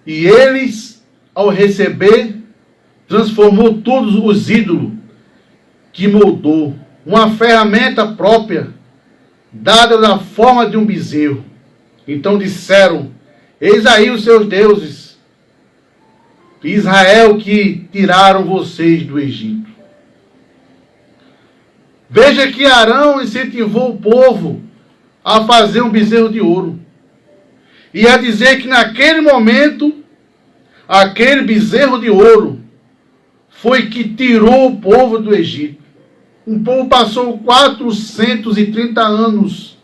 E eles, ao receber, transformou todos os ídolos que moldou, uma ferramenta própria, dada na forma de um bezerro. Então disseram: eis aí os seus deuses, Israel, que tiraram vocês do Egito. Veja que Arão incentivou o povo a fazer um bezerro de ouro. E a dizer que naquele momento, aquele bezerro de ouro foi que tirou o povo do Egito. O povo passou 430 anos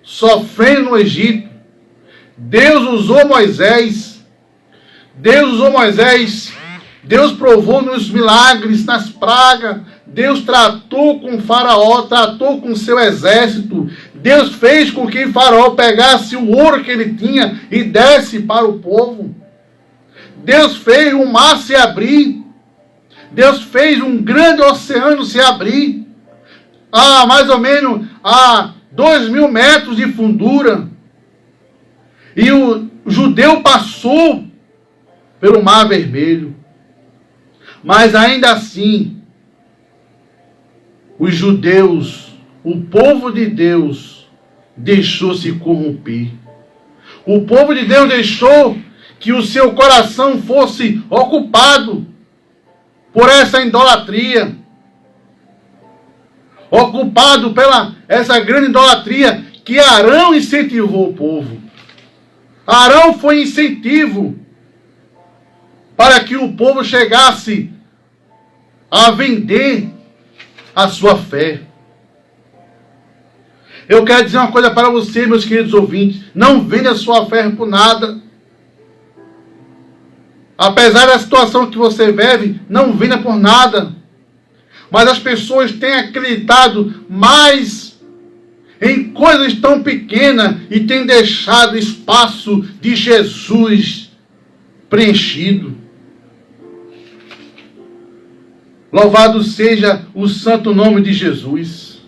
sofrendo no Egito. Deus usou Moisés. Deus provou nos milagres, nas pragas. Deus tratou com Faraó, tratou com seu exército. Deus fez com que Faraó pegasse o ouro que ele tinha e desse para o povo. Deus fez o mar se abrir. Deus fez um grande oceano se abrir. Mais ou menos a 2.000 metros de fundura. E o judeu passou pelo Mar Vermelho. Mas ainda assim, os judeus, o povo de Deus, deixou se corromper. O povo de Deus deixou que o seu coração fosse ocupado por essa idolatria. Ocupado pela essa grande idolatria que Arão incentivou o povo. Arão foi incentivo para que o povo chegasse a vender a sua fé. Eu quero dizer uma coisa para você, meus queridos ouvintes: não venda a sua fé por nada. Apesar da situação que você vive, não venda por nada. Mas as pessoas têm acreditado mais em coisas tão pequenas e têm deixado espaço de Jesus preenchido. Louvado seja o santo nome de Jesus.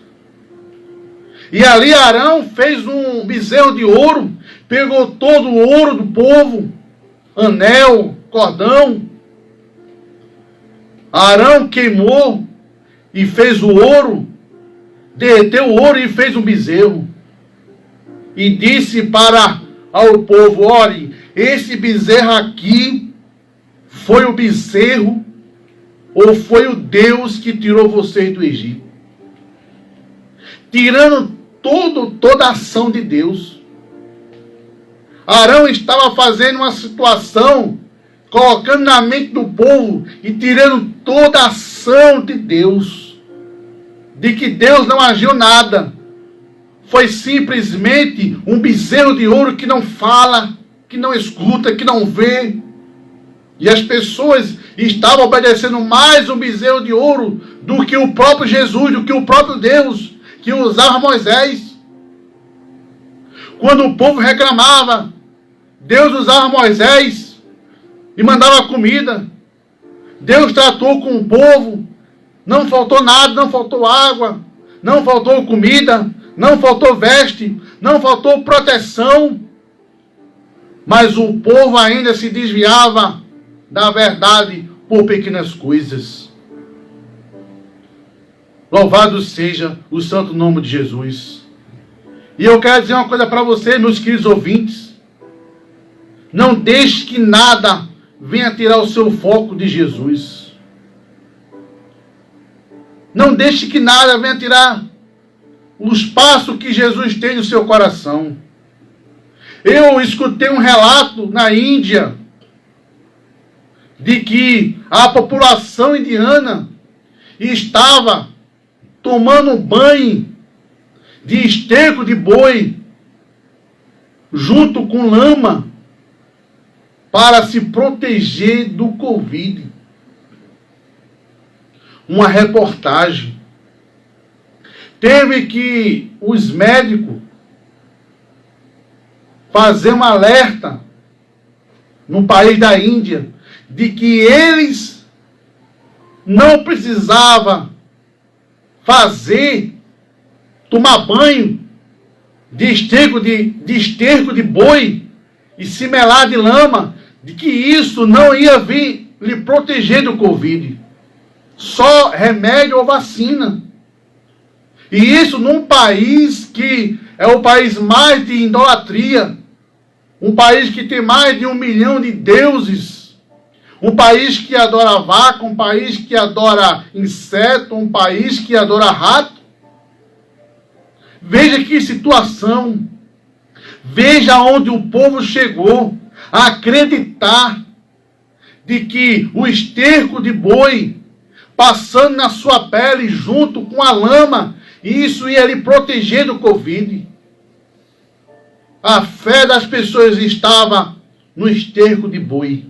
E ali Arão fez um bezerro de ouro, pegou todo o ouro do povo, anel, cordão. Arão queimou e fez o ouro, derreteu o ouro e fez um bezerro. E disse para ao povo: olhe, esse bezerro aqui foi o bezerro ou foi o Deus que tirou vocês do Egito? Tirando toda a ação de Deus. Arão estava fazendo uma situação, colocando na mente do povo e tirando toda a ação de Deus. De que Deus não agiu nada. Foi simplesmente um bezerro de ouro que não fala, que não escuta, que não vê. E as pessoas estavam obedecendo mais um bezerro de ouro do que o próprio Jesus, do que o próprio Deus, que usava Moisés. Quando o povo reclamava, Deus usava Moisés e mandava comida. Deus tratou com o povo. Não faltou nada, não faltou água, não faltou comida, não faltou veste, não faltou proteção. Mas o povo ainda se desviava da verdade por pequenas coisas. Louvado seja o santo nome de Jesus. E eu quero dizer uma coisa para você, meus queridos ouvintes: não deixe que nada venha tirar o seu foco de Jesus. Não deixe que nada venha tirar o espaço que Jesus tem no seu coração. Eu escutei um relato na Índia de que a população indiana estava tomando banho de esterco de boi junto com lama para se proteger do Covid. Uma reportagem. Teve que os médicos fazer um alerta no país da Índia de que eles não precisavam tomar banho de esterco de boi e se melar de lama, de que isso não ia vir lhe proteger do Covid. Só remédio ou vacina. E isso num país que é o país mais de idolatria. Um país que tem mais de 1 milhão de deuses. Um país que adora vaca, um país que adora inseto, um país que adora rato. Veja que situação. Veja onde o povo chegou a acreditar de que o esterco de boi passando na sua pele junto com a lama, isso ia lhe proteger do Covid. A fé das pessoas estava no esterco de boi.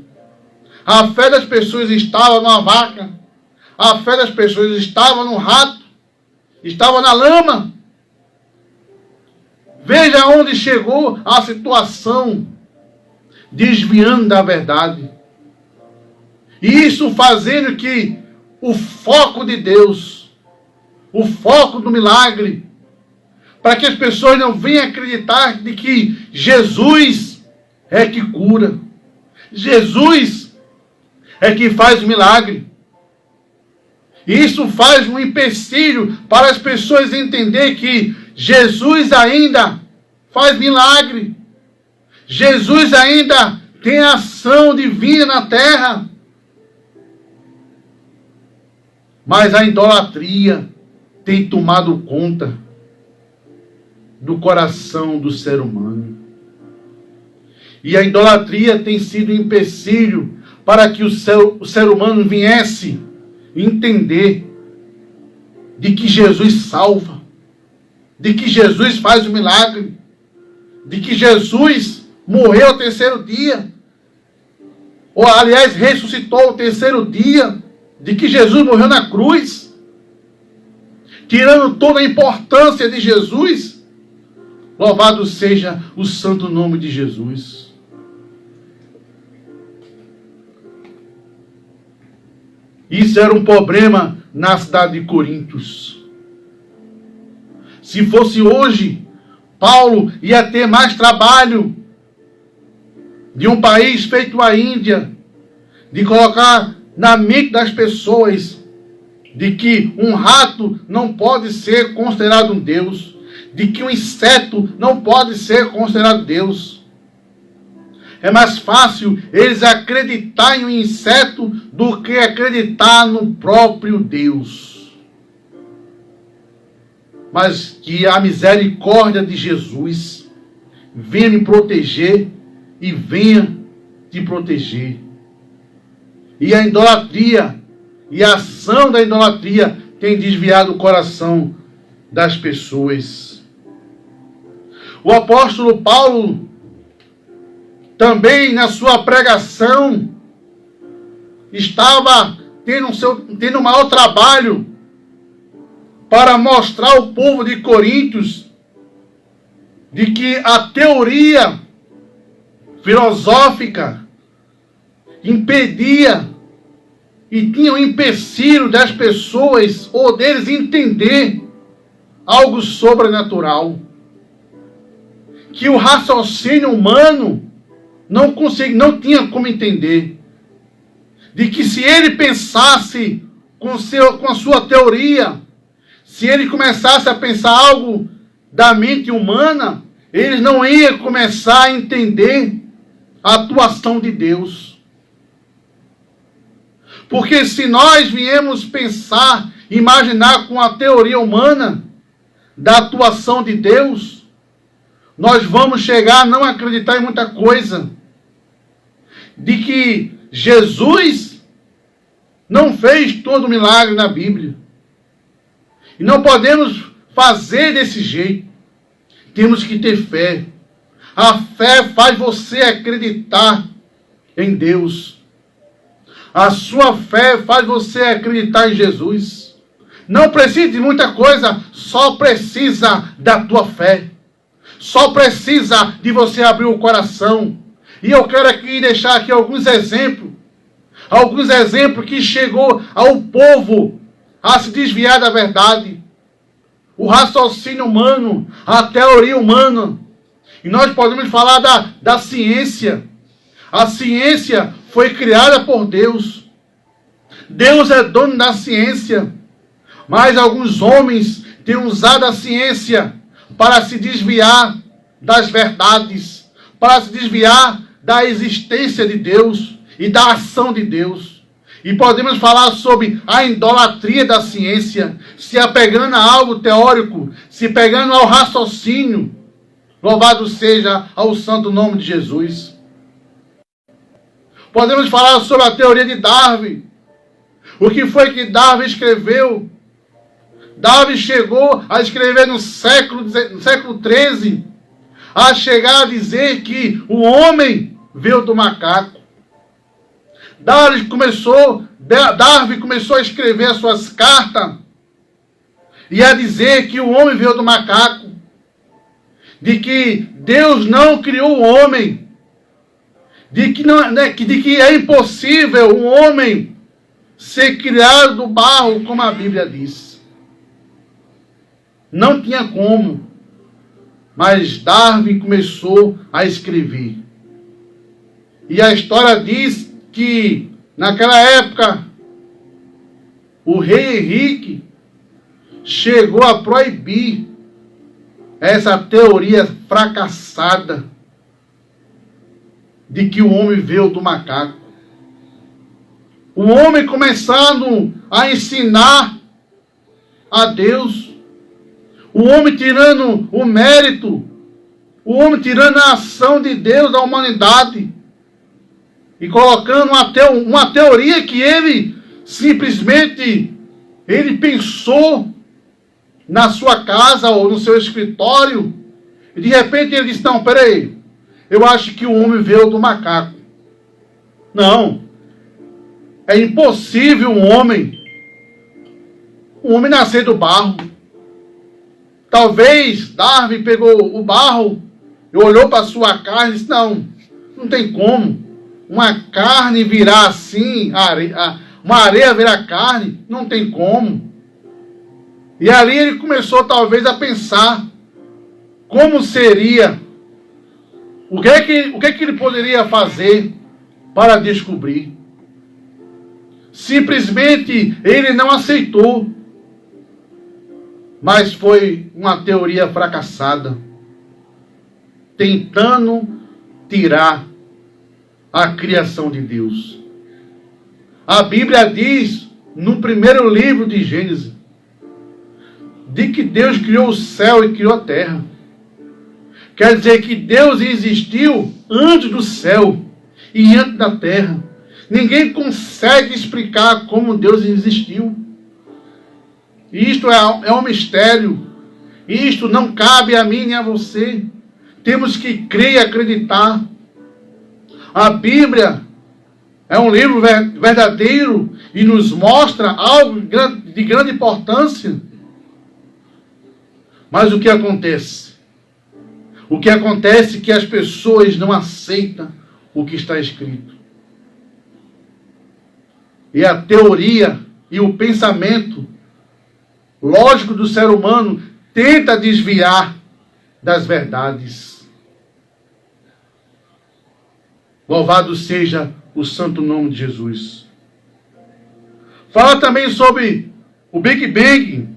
A fé das pessoas estava numa vaca. A fé das pessoas estava no rato. Estava na lama. Veja onde chegou a situação, desviando da verdade. E isso fazendo que o foco de Deus, o foco do milagre, para que as pessoas não venham acreditar de que Jesus é que cura. Jesus é que faz milagre. Isso faz um empecilho para as pessoas entenderem que Jesus ainda faz milagre. Jesus ainda tem ação divina na terra. Mas a idolatria tem tomado conta do coração do ser humano. E a idolatria tem sido um empecilho para que o ser humano viesse entender de que Jesus salva, de que Jesus faz o milagre, de que Jesus morreu ao terceiro dia, ou aliás, ressuscitou ao terceiro dia, de que Jesus morreu na cruz, tirando toda a importância de Jesus. Louvado seja o santo nome de Jesus. Isso era um problema na cidade de Corintos. Se fosse hoje, Paulo ia ter mais trabalho de um país feito a Índia, de colocar na mente das pessoas de que um rato não pode ser considerado um Deus, de que um inseto não pode ser considerado Deus. É mais fácil eles acreditarem em um inseto do que acreditar no próprio Deus. Mas que a misericórdia de Jesus venha me proteger e venha te proteger. E a idolatria e a ação da idolatria tem desviado o coração das pessoas. O apóstolo Paulo também na sua pregação estava tendo um maior trabalho para mostrar ao povo de Coríntios de que a teoria filosófica impedia e tinha um empecilho das pessoas ou deles entender algo sobrenatural. Que o raciocínio humano não tinha como entender. De que se ele pensasse com a sua teoria, se ele começasse a pensar algo da mente humana, ele não ia começar a entender a atuação de Deus. Porque se nós viemos pensar, imaginar com a teoria humana da atuação de Deus, nós vamos chegar a não acreditar em muita coisa. De que Jesus não fez todo o milagre na Bíblia. E não podemos fazer desse jeito. Temos que ter fé. A fé faz você acreditar em Deus. A sua fé faz você acreditar em Jesus. Não precisa de muita coisa, só precisa da tua fé. Só precisa de você abrir o coração. E eu quero aqui deixar aqui alguns exemplos. Alguns exemplos que chegou ao povo a se desviar da verdade. O raciocínio humano, a teoria humana. E nós podemos falar da ciência. A ciência foi criada por Deus. Deus é dono da ciência. Mas alguns homens têm usado a ciência para se desviar das verdades, para se desviar da existência de Deus e da ação de Deus. E podemos falar sobre a idolatria da ciência, se apegando a algo teórico, se pegando ao raciocínio. Louvado seja ao santo nome de Jesus. Podemos falar sobre a teoria de Darwin. O que foi que Darwin escreveu? Darwin chegou a escrever no século XIII, a chegar a dizer que o homem veio do macaco. Darwin começou a escrever as suas cartas e a dizer que o homem veio do macaco, de que Deus não criou o homem, de que é impossível o homem ser criado do barro, como a Bíblia diz. Não tinha como. Mas Darwin começou a escrever. E a história diz que, naquela época, o rei Henrique chegou a proibir essa teoria fracassada de que o homem veio do macaco. O homem começando a ensinar a Deus, o homem tirando o mérito, o homem tirando a ação de Deus da humanidade e colocando uma teoria que ele simplesmente pensou na sua casa ou no seu escritório, e de repente ele disse: não, peraí, eu acho que o homem veio do macaco. Não, é impossível um homem nascer do barro. Talvez Darwin pegou o barro e olhou para a sua carne e disse: não tem como uma carne virar assim, uma areia virar carne, não tem como. E ali ele começou talvez a pensar como seria, o que é que ele poderia fazer para descobrir. Simplesmente ele não aceitou. Mas foi uma teoria fracassada, tentando tirar a criação de Deus. A Bíblia diz, no primeiro livro de Gênesis, de que Deus criou o céu e criou a terra. Quer dizer que Deus existiu antes do céu e antes da terra. Ninguém consegue explicar como Deus existiu. Isto é um mistério. Isto não cabe a mim nem a você. Temos que crer e acreditar. A Bíblia é um livro verdadeiro e nos mostra algo de grande importância. Mas o que acontece? O que acontece é que as pessoas não aceitam o que está escrito. E a teoria e o pensamento lógico do ser humano tenta desviar das verdades. Louvado seja o santo nome de Jesus. Fala também sobre o Big Bang,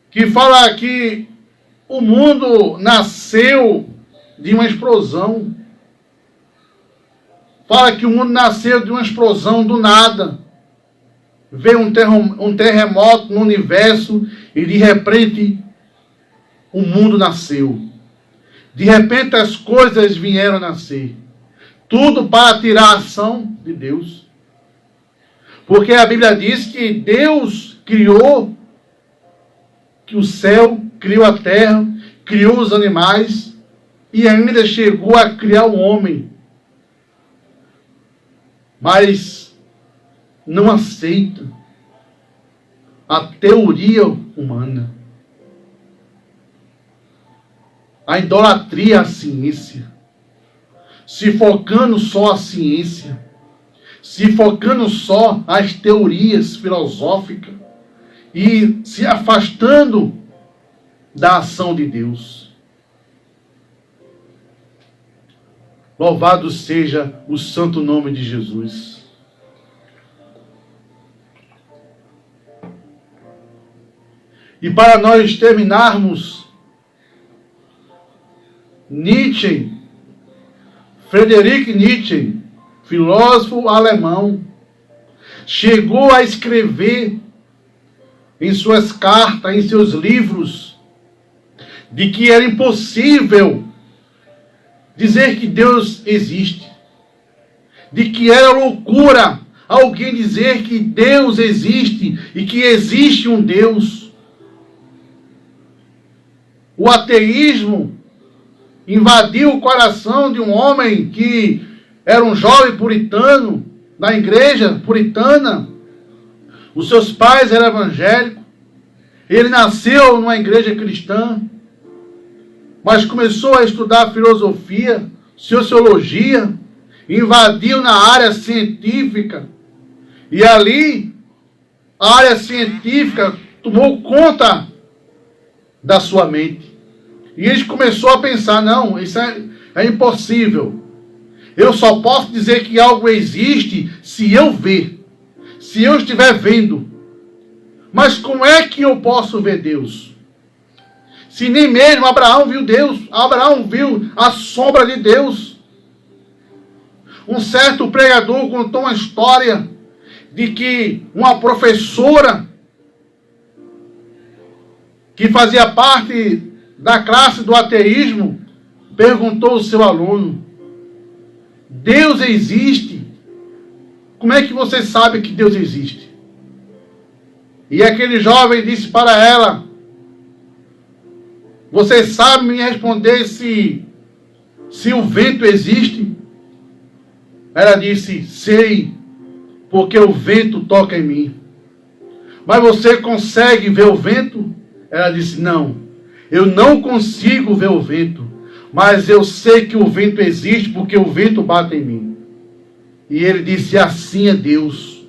que fala que o mundo nasceu de uma explosão. Fala que o mundo nasceu de uma explosão do nada. Veio um terremoto no universo e de repente o mundo nasceu. De repente as coisas vieram a nascer. Tudo para tirar a ação de Deus. Porque a Bíblia diz que Deus criou que o céu, criou a terra, criou os animais e ainda chegou a criar o homem. Mas não aceita a teoria humana, a idolatria à ciência, se focando só a ciência, se focando só as teorias filosóficas e se afastando da ação de Deus. Louvado seja o santo nome de Jesus. E para nós terminarmos, Nietzsche, Friedrich Nietzsche, filósofo alemão, chegou a escrever em suas cartas, em seus livros, de que era impossível dizer que Deus existe, de que era loucura alguém dizer que Deus existe e que existe um Deus. O ateísmo invadiu o coração de um homem que era um jovem puritano, na igreja puritana. Os seus pais eram evangélicos. Ele nasceu numa igreja cristã, mas começou a estudar filosofia, sociologia, invadiu na área científica. E ali, a área científica tomou conta da sua mente. E ele começou a pensar, não, isso é impossível. Eu só posso dizer que algo existe se eu ver, se eu estiver vendo. Mas como é que eu posso ver Deus? Se nem mesmo Abraão viu Deus, Abraão viu a sombra de Deus. Um certo pregador contou uma história de que uma professora que fazia parte da classe do ateísmo perguntou ao seu aluno: Deus existe? Como é que você sabe que Deus existe? E aquele jovem disse para ela: você sabe me responder se o vento existe? Ela disse: sei, porque o vento toca em mim. Mas você consegue ver o vento? Ela disse: não, eu não consigo ver o vento, mas eu sei que o vento existe porque o vento bate em mim. E ele disse: assim é Deus.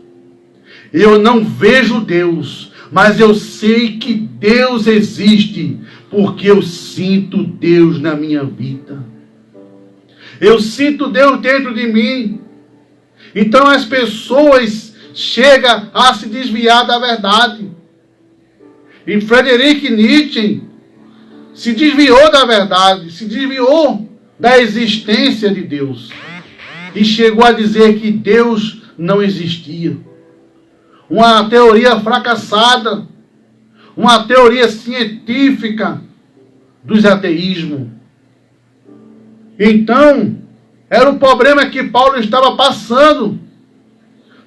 Eu não vejo Deus, mas eu sei que Deus existe, porque eu sinto Deus na minha vida. Eu sinto Deus dentro de mim. Então as pessoas chegam a se desviar da verdade. E Friedrich Nietzsche se desviou da verdade, se desviou da existência de Deus. E chegou a dizer que Deus não existia. Uma teoria fracassada, uma teoria científica dos ateísmos. Então, era o problema que Paulo estava passando.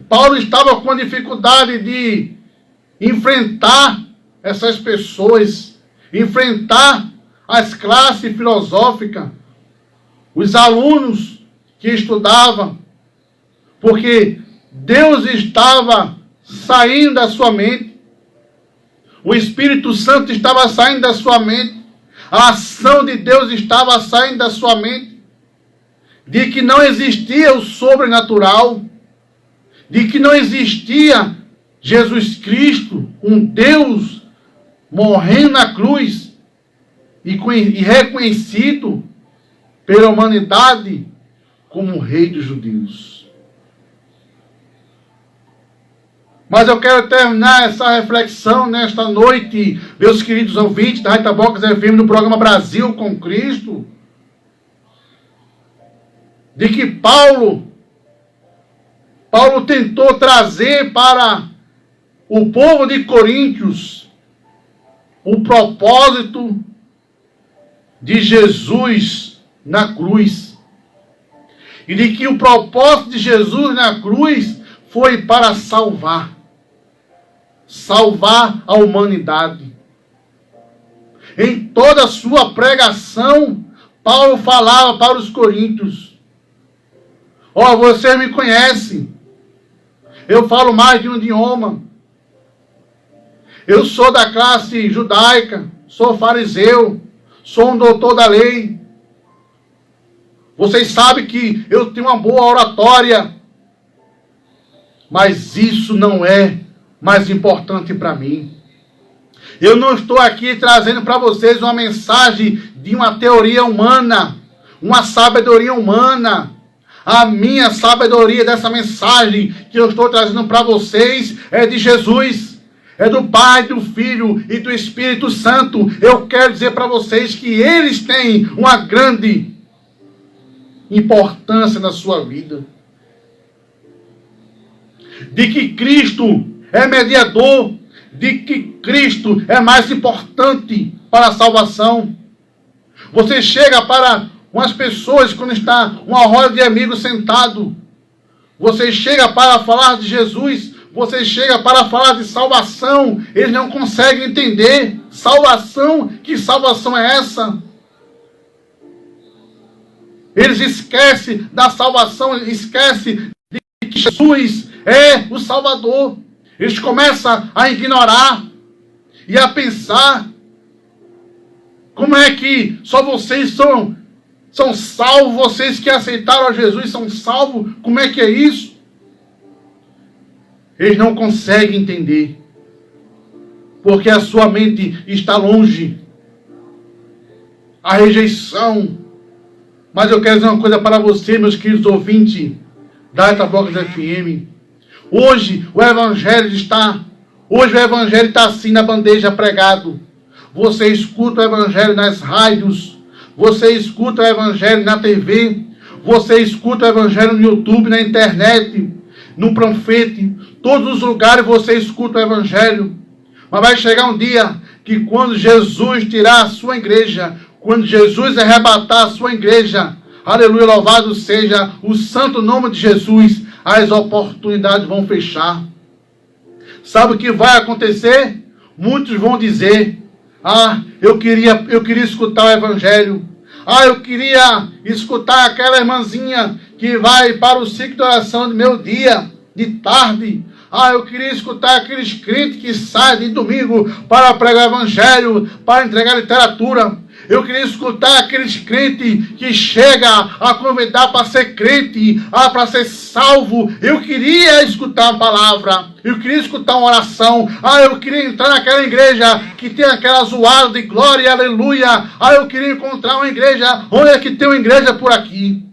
Paulo estava com dificuldade de enfrentar essas pessoas, enfrentar as classes filosóficas, os alunos que estudavam, porque Deus estava saindo da sua mente, o Espírito Santo estava saindo da sua mente, a ação de Deus estava saindo da sua mente, de que não existia o sobrenatural, de que não existia Jesus Cristo, um Deus morrendo na cruz e reconhecido pela humanidade como o Rei dos Judeus. Mas eu quero terminar essa reflexão nesta noite, meus queridos ouvintes da Rádio Tabocas FM, no programa Brasil com Cristo, de que Paulo tentou trazer para o povo de Coríntios o propósito de Jesus na cruz. E de que o propósito de Jesus na cruz foi para salvar a humanidade. Em toda a sua pregação, Paulo falava para os coríntios: ó, você me conhece, eu falo mais de um idioma, eu sou da classe judaica, sou fariseu, sou um doutor da lei, vocês sabem que eu tenho uma boa oratória, mas isso não é mais importante para mim. Eu não estou aqui trazendo para vocês uma mensagem de uma teoria humana, uma sabedoria humana. A minha sabedoria dessa mensagem que eu estou trazendo para vocês é de Jesus. É do Pai, do Filho e do Espírito Santo. Eu quero dizer para vocês que eles têm uma grande importância na sua vida. De que Cristo é mediador, de que Cristo é mais importante para a salvação. Você chega para umas pessoas quando está uma roda de amigos sentado. Você chega para falar de Jesus, você chega para falar de salvação, eles não conseguem entender. Salvação? Que salvação é essa? Eles esquecem da salvação, esquecem de que Jesus é o Salvador. Eles começam a ignorar e a pensar: como é que só vocês são salvos, vocês que aceitaram a Jesus são salvos? Como é que é isso? Eles não conseguem entender, porque a sua mente está longe. A rejeição. Mas eu quero dizer uma coisa para você, meus queridos ouvintes da Itabocas FM. Hoje o Evangelho está assim na bandeja pregado. Você escuta o Evangelho nas rádios, você escuta o Evangelho na TV, você escuta o Evangelho no YouTube, na internet, no Profete, todos os lugares você escuta o Evangelho. Mas vai chegar um dia que quando Jesus tirar a sua igreja, quando Jesus arrebatar a sua igreja, aleluia, louvado seja o santo nome de Jesus, as oportunidades vão fechar. Sabe o que vai acontecer? Muitos vão dizer: ah, eu queria escutar o Evangelho. Ah, eu queria escutar aquela irmãzinha que vai para o ciclo de oração do meu dia, de tarde. Ah, eu queria escutar aqueles crentes que saem de domingo para pregar o Evangelho, para entregar literatura. Eu queria escutar aqueles crentes que chegam a convidar para ser crente, para ser salvo. Eu queria escutar a palavra. Eu queria escutar uma oração. Eu queria entrar naquela igreja que tem aquela zoada de glória e aleluia. Eu queria encontrar uma igreja. Onde é que tem uma igreja por aqui?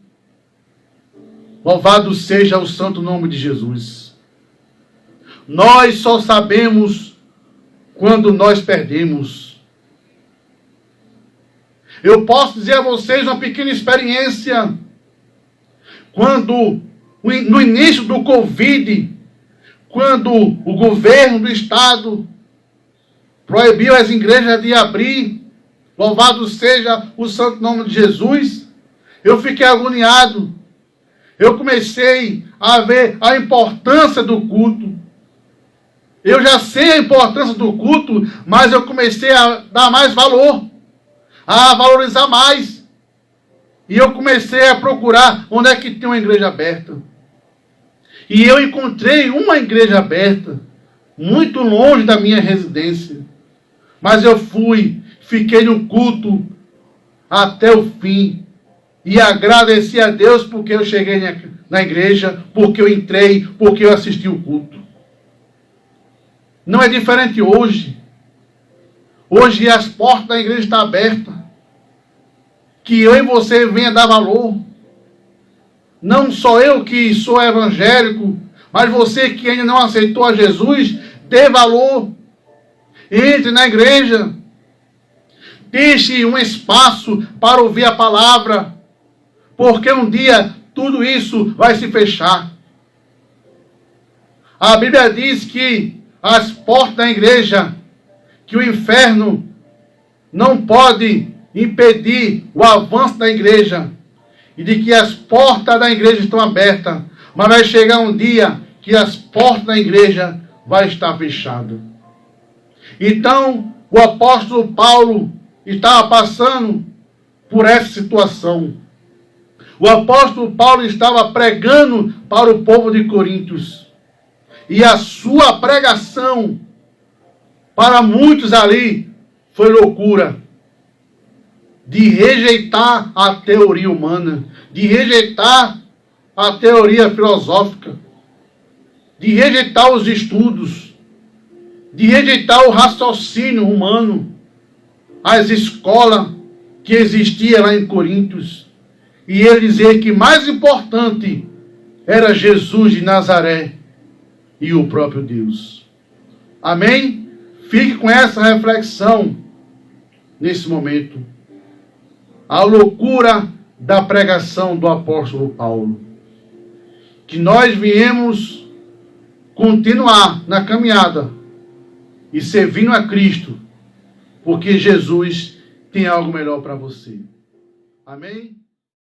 Louvado seja o santo nome de Jesus. Nós só sabemos quando nós perdemos. Eu posso dizer a vocês uma pequena experiência. Quando, no início do Covid, quando o governo do estado proibiu as igrejas de abrir, louvado seja o santo nome de Jesus, eu fiquei agoniado. Eu comecei a ver a importância do culto. Eu já sei a importância do culto, mas eu comecei a dar mais valor, a valorizar mais. E eu comecei a procurar onde é que tem uma igreja aberta. E eu encontrei uma igreja aberta, muito longe da minha residência. Mas eu fiquei no culto até o fim. E agradeci a Deus porque eu cheguei na igreja, porque eu entrei, porque eu assisti o culto. Não é diferente hoje. Hoje as portas da igreja estão abertas. Que eu e você venha dar valor. Não só eu que sou evangélico, mas você que ainda não aceitou a Jesus, dê valor. Entre na igreja. Deixe um espaço para ouvir a palavra. Porque um dia tudo isso vai se fechar. A Bíblia diz que as portas da igreja, que o inferno não pode impedir o avanço da igreja, e de que as portas da igreja estão abertas, mas vai chegar um dia que as portas da igreja vai estar fechadas. Então, o apóstolo Paulo estava passando por essa situação. O apóstolo Paulo estava pregando para o povo de Coríntios. E a sua pregação, para muitos ali, foi loucura. De rejeitar a teoria humana, de rejeitar a teoria filosófica, de rejeitar os estudos, de rejeitar o raciocínio humano, as escolas que existiam lá em Coríntios. e ele dizia que mais importante era Jesus de Nazaré e o próprio Deus. Amém? Fique com essa reflexão nesse momento. A loucura da pregação do apóstolo Paulo. Que nós viemos continuar na caminhada e servindo a Cristo, porque Jesus tem algo melhor para você. Amém?